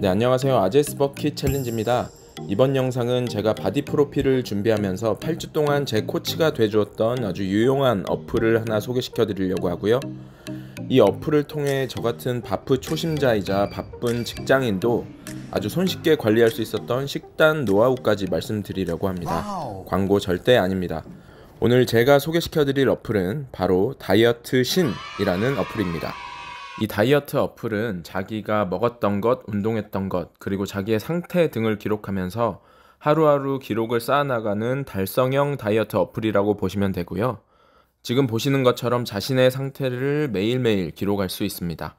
네, 안녕하세요. 아제스 버킷 챌린지입니다. 이번 영상은 제가 바디 프로필을 준비하면서 8주 동안 제 코치가 돼주었던 아주 유용한 어플을 하나 소개시켜 드리려고 하고요. 이 어플을 통해 저 같은 바프 초심자이자 바쁜 직장인도 아주 손쉽게 관리할 수 있었던 식단 노하우까지 말씀드리려고 합니다. 광고 절대 아닙니다. 오늘 제가 소개시켜 드릴 어플은 바로 다이어트 신이라는 어플입니다. 이 다이어트 어플은 자기가 먹었던 것, 운동했던 것, 그리고 자기의 상태 등을 기록하면서 하루하루 기록을 쌓아나가는 달성형 다이어트 어플이라고 보시면 되고요. 지금 보시는 것처럼 자신의 상태를 매일매일 기록할 수 있습니다.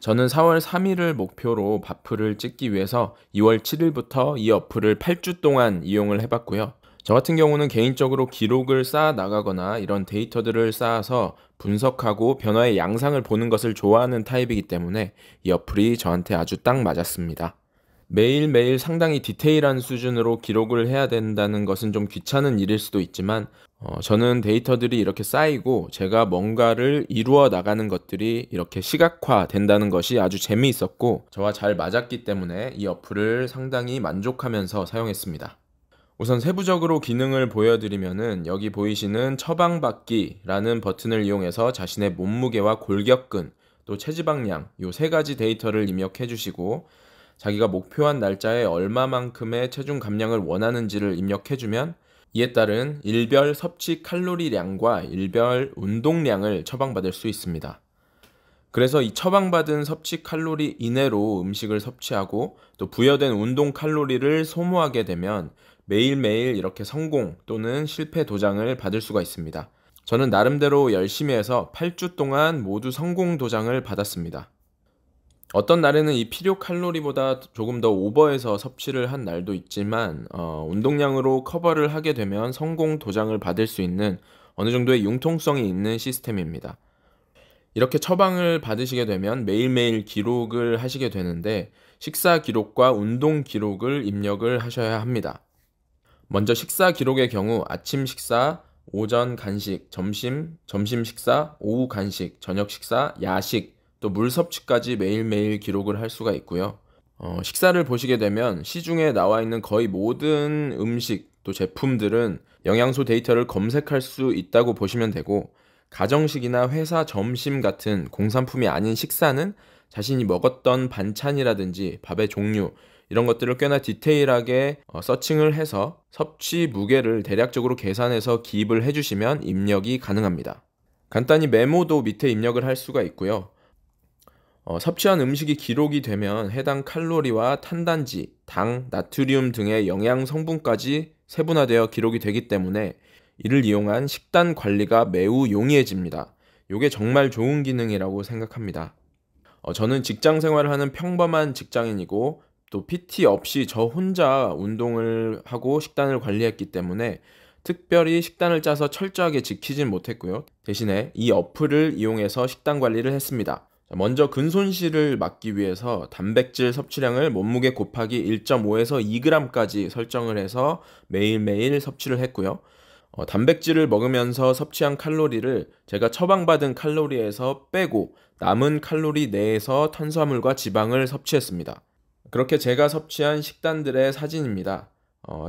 저는 4월 3일을 목표로 바프를 찍기 위해서 2월 7일부터 이 어플을 8주 동안 이용을 해봤고요. 저 같은 경우는 개인적으로 기록을 쌓아 나가거나 이런 데이터들을 쌓아서 분석하고 변화의 양상을 보는 것을 좋아하는 타입이기 때문에 이 어플이 저한테 아주 딱 맞았습니다. 매일매일 상당히 디테일한 수준으로 기록을 해야 된다는 것은 좀 귀찮은 일일 수도 있지만 저는 데이터들이 이렇게 쌓이고 제가 뭔가를 이루어 나가는 것들이 이렇게 시각화 된다는 것이 아주 재미있었고 저와 잘 맞았기 때문에 이 어플을 상당히 만족하면서 사용했습니다. 우선 세부적으로 기능을 보여드리면은 여기 보이시는 처방받기라는 버튼을 이용해서 자신의 몸무게와 골격근 또 체지방량 이 세 가지 데이터를 입력해 주시고 자기가 목표한 날짜에 얼마만큼의 체중 감량을 원하는지를 입력해 주면 이에 따른 일별 섭취 칼로리량과 일별 운동량을 처방받을 수 있습니다. 그래서 이 처방받은 섭취 칼로리 이내로 음식을 섭취하고 또 부여된 운동 칼로리를 소모하게 되면 매일매일 이렇게 성공 또는 실패 도장을 받을 수가 있습니다. 저는 나름대로 열심히 해서 8주 동안 모두 성공 도장을 받았습니다. 어떤 날에는 이 필요 칼로리보다 조금 더 오버해서 섭취를 한 날도 있지만 운동량으로 커버를 하게 되면 성공 도장을 받을 수 있는 어느 정도의 융통성이 있는 시스템입니다. 이렇게 처방을 받으시게 되면 매일매일 기록을 하시게 되는데 식사 기록과 운동 기록을 입력을 하셔야 합니다. 먼저 식사 기록의 경우 아침 식사, 오전 간식, 점심 식사, 오후 간식, 저녁 식사, 야식, 또 물 섭취까지 매일매일 기록을 할 수가 있고요. 식사를 보시게 되면 시중에 나와 있는 거의 모든 음식 또 제품들은 영양소 데이터를 검색할 수 있다고 보시면 되고 가정식이나 회사 점심 같은 공산품이 아닌 식사는 자신이 먹었던 반찬이라든지 밥의 종류 이런 것들을 꽤나 디테일하게 서칭을 해서 섭취 무게를 대략적으로 계산해서 기입을 해주시면 입력이 가능합니다. 간단히 메모도 밑에 입력을 할 수가 있고요. 섭취한 음식이 기록이 되면 해당 칼로리와 탄단지, 당, 나트륨 등의 영양 성분까지 세분화되어 기록이 되기 때문에 이를 이용한 식단 관리가 매우 용이해집니다. 이게 정말 좋은 기능이라고 생각합니다. 저는 직장 생활을 하는 평범한 직장인이고 또 PT 없이 저 혼자 운동을 하고 식단을 관리했기 때문에 특별히 식단을 짜서 철저하게 지키진 못했고요. 대신에 이 어플을 이용해서 식단 관리를 했습니다. 먼저 근손실을 막기 위해서 단백질 섭취량을 몸무게 곱하기 1.5에서 2g까지 설정을 해서 매일매일 섭취를 했고요. 단백질을 먹으면서 섭취한 칼로리를 제가 처방받은 칼로리에서 빼고 남은 칼로리 내에서 탄수화물과 지방을 섭취했습니다. 그렇게 제가 섭취한 식단들의 사진입니다.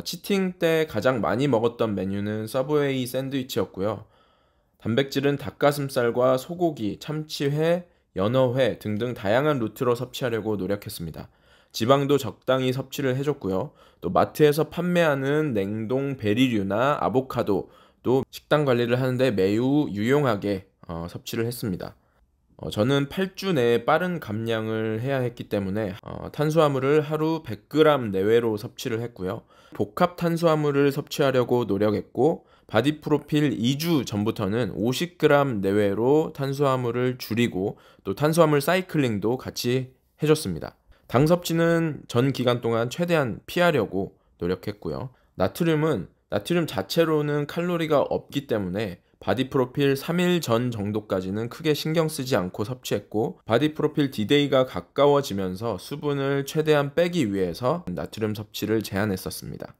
치팅 때 가장 많이 먹었던 메뉴는 서브웨이 샌드위치였고요. 단백질은 닭가슴살과 소고기, 참치회, 연어회 등등 다양한 루트로 섭취하려고 노력했습니다. 지방도 적당히 섭취를 해줬고요. 또 마트에서 판매하는 냉동 베리류나 아보카도도 식단 관리를 하는데 매우 유용하게 섭취를 했습니다. 저는 8주 내에 빠른 감량을 해야 했기 때문에 탄수화물을 하루 100g 내외로 섭취를 했고요. 복합 탄수화물을 섭취하려고 노력했고 바디 프로필 2주 전부터는 50g 내외로 탄수화물을 줄이고 또 탄수화물 사이클링도 같이 해줬습니다. 당 섭취는 전 기간 동안 최대한 피하려고 노력했고요. 나트륨 자체로는 칼로리가 없기 때문에 바디 프로필 3일 전 정도까지는 크게 신경 쓰지 않고 섭취했고 바디 프로필 D-Day가 가까워지면서 수분을 최대한 빼기 위해서 나트륨 섭취를 제한했었습니다.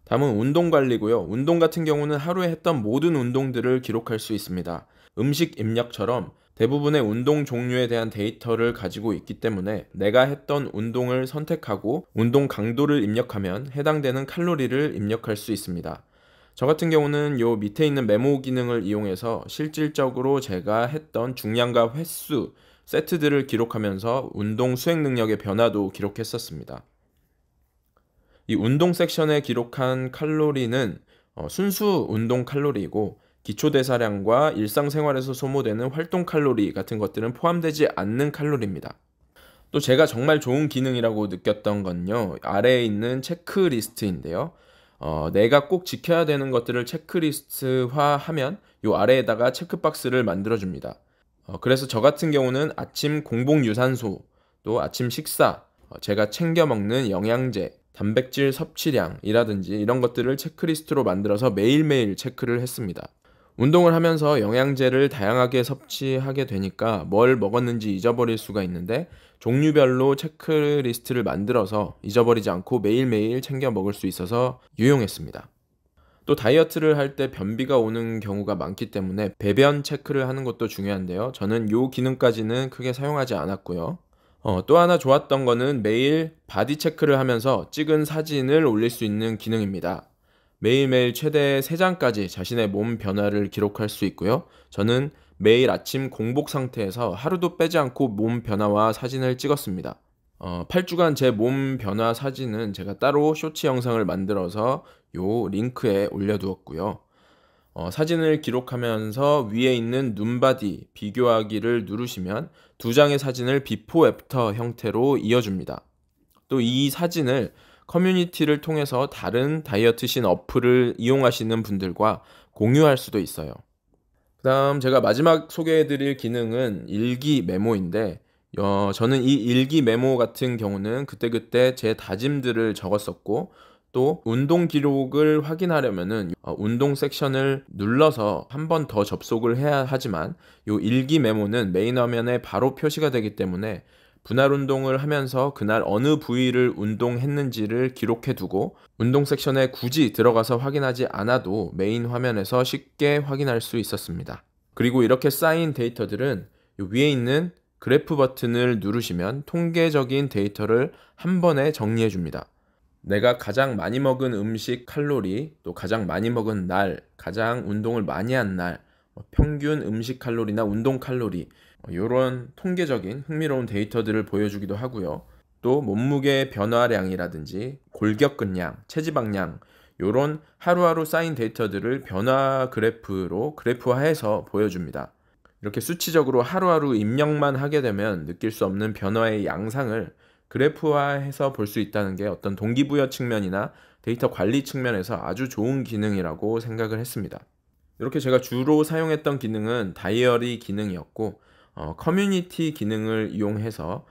다음은 운동 관리고요. 운동 같은 경우는 하루에 했던 모든 운동들을 기록할 수 있습니다. 음식 입력처럼 대부분의 운동 종류에 대한 데이터를 가지고 있기 때문에 내가 했던 운동을 선택하고 운동 강도를 입력하면 해당되는 칼로리를 입력할 수 있습니다. 저 같은 경우는 요 밑에 있는 메모 기능을 이용해서 실질적으로 제가 했던 중량과 횟수, 세트들을 기록하면서 운동 수행 능력의 변화도 기록했었습니다. 이 운동 섹션에 기록한 칼로리는 순수 운동 칼로리이고 기초대사량과 일상생활에서 소모되는 활동 칼로리 같은 것들은 포함되지 않는 칼로리입니다. 또 제가 정말 좋은 기능이라고 느꼈던 건요, 아래에 있는 체크리스트인데요. 내가 꼭 지켜야 되는 것들을 체크리스트화하면 요 아래에다가 체크박스를 만들어줍니다. 그래서 저 같은 경우는 아침 공복 유산소, 또 아침 식사, 제가 챙겨 먹는 영양제, 단백질 섭취량이라든지 이런 것들을 체크리스트로 만들어서 매일매일 체크를 했습니다. 운동을 하면서 영양제를 다양하게 섭취하게 되니까 뭘 먹었는지 잊어버릴 수가 있는데 종류별로 체크리스트를 만들어서 잊어버리지 않고 매일매일 챙겨 먹을 수 있어서 유용했습니다. 또 다이어트를 할 때 변비가 오는 경우가 많기 때문에 배변 체크를 하는 것도 중요한데요. 저는 이 기능까지는 크게 사용하지 않았고요. 또 하나 좋았던 거는 매일 바디 체크를 하면서 찍은 사진을 올릴 수 있는 기능입니다. 매일매일 최대 3장까지 자신의 몸 변화를 기록할 수 있고요. 저는 매일 아침 공복 상태에서 하루도 빼지 않고 몸 변화와 사진을 찍었습니다. 8주간 제 몸 변화 사진은 제가 따로 쇼츠 영상을 만들어서 요 링크에 올려두었고요. 사진을 기록하면서 위에 있는 눈바디 비교하기를 누르시면 2장의 사진을 비포 애프터 형태로 이어줍니다. 또 이 사진을 커뮤니티를 통해서 다른 다이어트 신 어플을 이용하시는 분들과 공유할 수도 있어요. 그 다음 제가 마지막 소개해드릴 기능은 일기 메모인데 저는 이 일기 메모 같은 경우는 그때그때 제 다짐들을 적었었고 또 운동 기록을 확인하려면은 운동 섹션을 눌러서 한 번 더 접속을 해야 하지만 이 일기 메모는 메인 화면에 바로 표시가 되기 때문에 분할 운동을 하면서 그날 어느 부위를 운동했는지를 기록해 두고 운동 섹션에 굳이 들어가서 확인하지 않아도 메인 화면에서 쉽게 확인할 수 있었습니다. 그리고 이렇게 쌓인 데이터들은 위에 있는 그래프 버튼을 누르시면 통계적인 데이터를 한 번에 정리해 줍니다. 내가 가장 많이 먹은 음식 칼로리, 또 가장 많이 먹은 날, 가장 운동을 많이 한 날, 평균 음식 칼로리나 운동 칼로리 이런 통계적인 흥미로운 데이터들을 보여주기도 하고요. 또 몸무게 변화량이라든지 골격근량, 체지방량 이런 하루하루 쌓인 데이터들을 변화 그래프로 그래프화해서 보여줍니다. 이렇게 수치적으로 하루하루 입력만 하게 되면 느낄 수 없는 변화의 양상을 그래프화해서 볼 수 있다는 게 어떤 동기부여 측면이나 데이터 관리 측면에서 아주 좋은 기능이라고 생각을 했습니다. 이렇게 제가 주로 사용했던 기능은 다이어리 기능이었고 커뮤니티 기능을 이용해서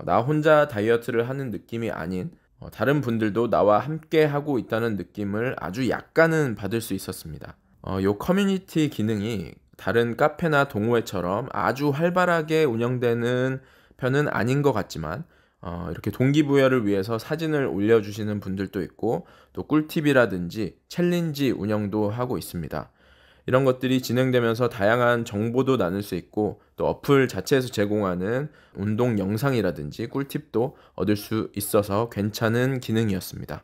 나 혼자 다이어트를 하는 느낌이 아닌 다른 분들도 나와 함께 하고 있다는 느낌을 아주 약간은 받을 수 있었습니다. 이 커뮤니티 기능이 다른 카페나 동호회처럼 아주 활발하게 운영되는 편은 아닌 것 같지만 이렇게 동기부여를 위해서 사진을 올려주시는 분들도 있고 또 꿀팁이라든지 챌린지 운영도 하고 있습니다. 이런 것들이 진행되면서 다양한 정보도 나눌 수 있고 또 어플 자체에서 제공하는 운동 영상이라든지 꿀팁도 얻을 수 있어서 괜찮은 기능이었습니다.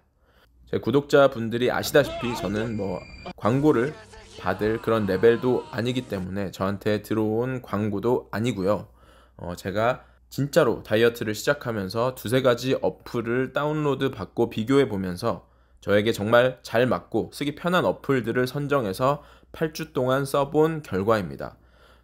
제 구독자분들이 아시다시피 저는 광고를 받을 그런 레벨도 아니기 때문에 저한테 들어온 광고도 아니고요. 제가 진짜로 다이어트를 시작하면서 2-3가지 어플을 다운로드 받고 비교해 보면서 저에게 정말 잘 맞고 쓰기 편한 어플들을 선정해서 8주 동안 써본 결과입니다.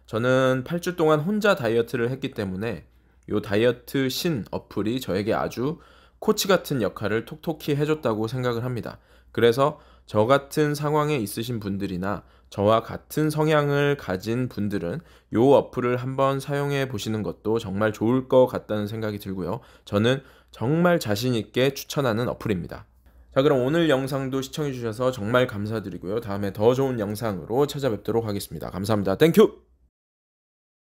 저는 8주 동안 혼자 다이어트를 했기 때문에 이 다이어트 신 어플이 저에게 아주 코치 같은 역할을 톡톡히 해줬다고 생각을 합니다. 그래서 저 같은 상황에 있으신 분들이나 저와 같은 성향을 가진 분들은 이 어플을 한번 사용해 보시는 것도 정말 좋을 것 같다는 생각이 들고요. 저는 정말 자신 있게 추천하는 어플입니다. 자, 그럼 오늘 영상도 시청해 주셔서 정말 감사드리고요. 다음에 더 좋은 영상으로 찾아뵙도록 하겠습니다. 감사합니다. 땡큐!